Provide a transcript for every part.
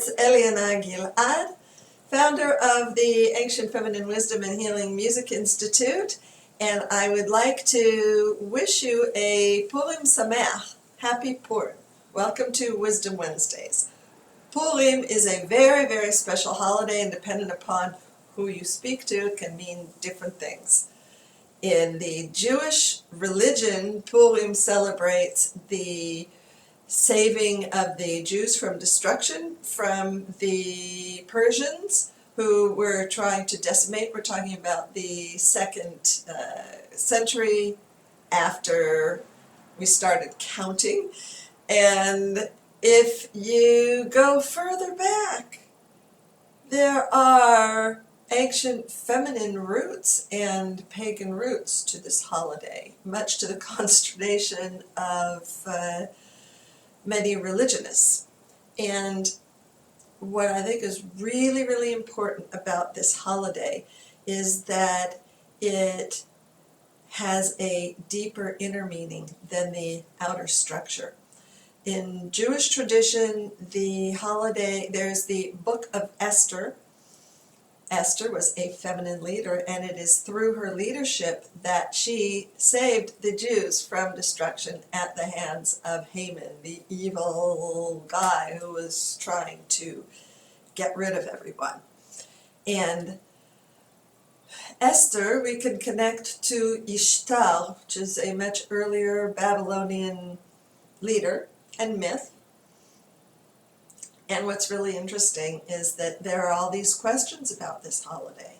it's Eliana Gilad, founder of the Ancient Feminine Wisdom and Healing Music Institute, and I would like to wish you a Purim Sameach, happy Purim. Welcome to Wisdom Wednesdays. Purim is a very, very special holiday, and depending upon who you speak to, it can mean different things. In the Jewish religion, Purim celebrates the saving of the Jews from destruction from the Persians who were trying to decimate. We're talking about the second century after we started counting. And if you go further back, there are ancient feminine roots and pagan roots to this holiday, much to the consternation of many religionists. And what I think is really, really important about this holiday is that it has a deeper inner meaning than the outer structure. In Jewish tradition, the holiday, there's the Book of Esther. Esther was a feminine leader, and it is through her leadership that she saved the Jews from destruction at the hands of Haman, the evil guy who was trying to get rid of everyone. And Esther, we can connect to Ishtar, which is a much earlier Babylonian leader and myth. And what's really interesting is that there are all these questions about this holiday.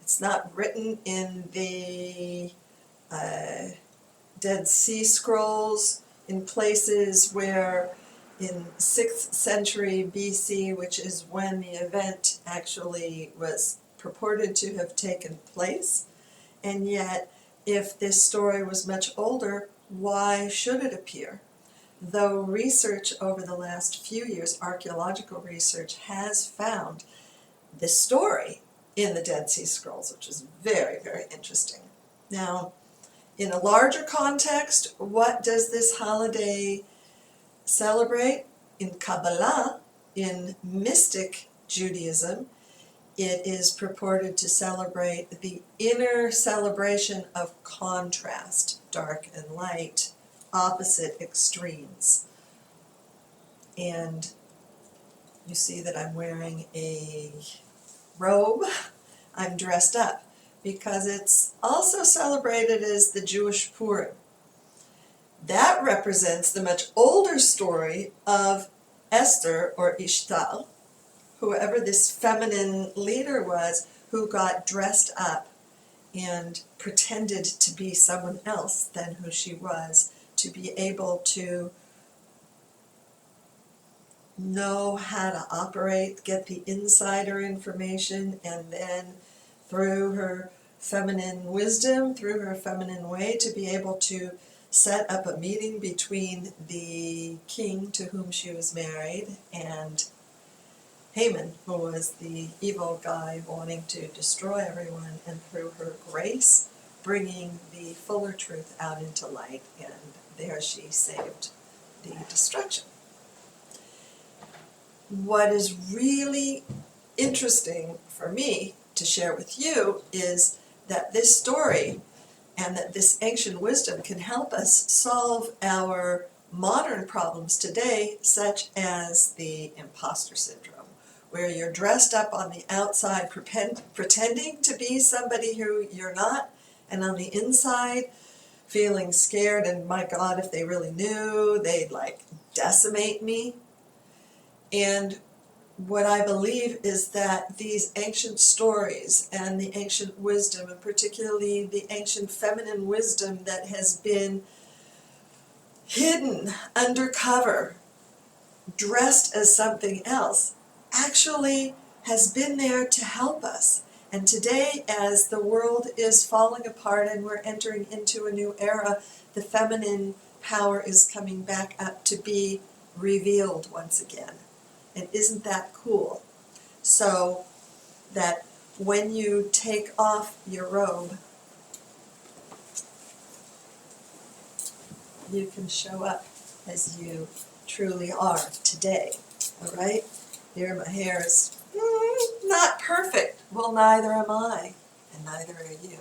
It's not written in the Dead Sea Scrolls in places where in 6th century BC, which is when the event actually was purported to have taken place. And yet, if this story was much older, why should it appear? Though research over the last few years, archaeological research, has found this story in the Dead Sea Scrolls, which is very, very interesting. Now, in a larger context, what does this holiday celebrate? In Kabbalah, in mystic Judaism, it is purported to celebrate the inner celebration of contrast, dark and light, opposite extremes. And you see that I'm wearing a robe. I'm dressed up because it's also celebrated as the Jewish Purim. That represents the much older story of Esther, or Ishtar, whoever this feminine leader was, who got dressed up and pretended to be someone else than who she was, to be able to know how to operate, get the insider information, and then through her feminine wisdom, through her feminine way, to be able to set up a meeting between the king to whom she was married and Haman, who was the evil guy wanting to destroy everyone, and through her grace, bringing the fuller truth out into light, and there she saved the destruction. What is really interesting for me to share with you is that this story and that this ancient wisdom can help us solve our modern problems today, such as the imposter syndrome, where you're dressed up on the outside pretending to be somebody who you're not, and on the inside feeling scared, and my God, if they really knew, they'd decimate me. And what I believe is that these ancient stories and the ancient wisdom, and particularly the ancient feminine wisdom that has been hidden undercover, dressed as something else, actually has been there to help us. And today, as the world is falling apart and we're entering into a new era, the feminine power is coming back up to be revealed once again. And isn't that cool? So that when you take off your robe, you can show up as you truly are today, all right? Here my hair is not perfect. Well, neither am I, and neither are you.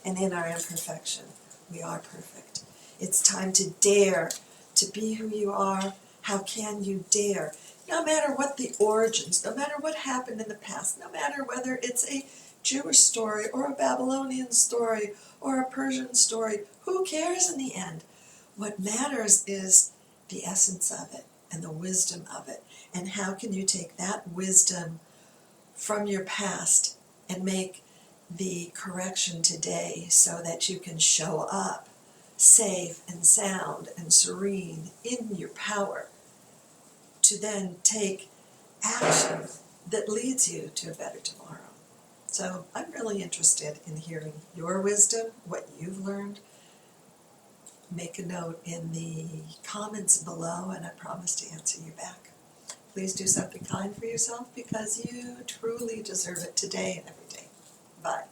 And in our imperfection, we are perfect. It's time to dare to be who you are. How can you dare? No matter what the origins, no matter what happened in the past, no matter whether it's a Jewish story or a Babylonian story or a Persian story, who cares in the end? What matters is the essence of it and the wisdom of it. And how can you take that wisdom from your past and make the correction today so that you can show up safe and sound and serene in your power to then take action that leads you to a better tomorrow. So I'm really interested in hearing your wisdom, what you've learned. Make a note in the comments below, and I promise to answer you back. Please do something kind for yourself because you truly deserve it today and every day. Bye.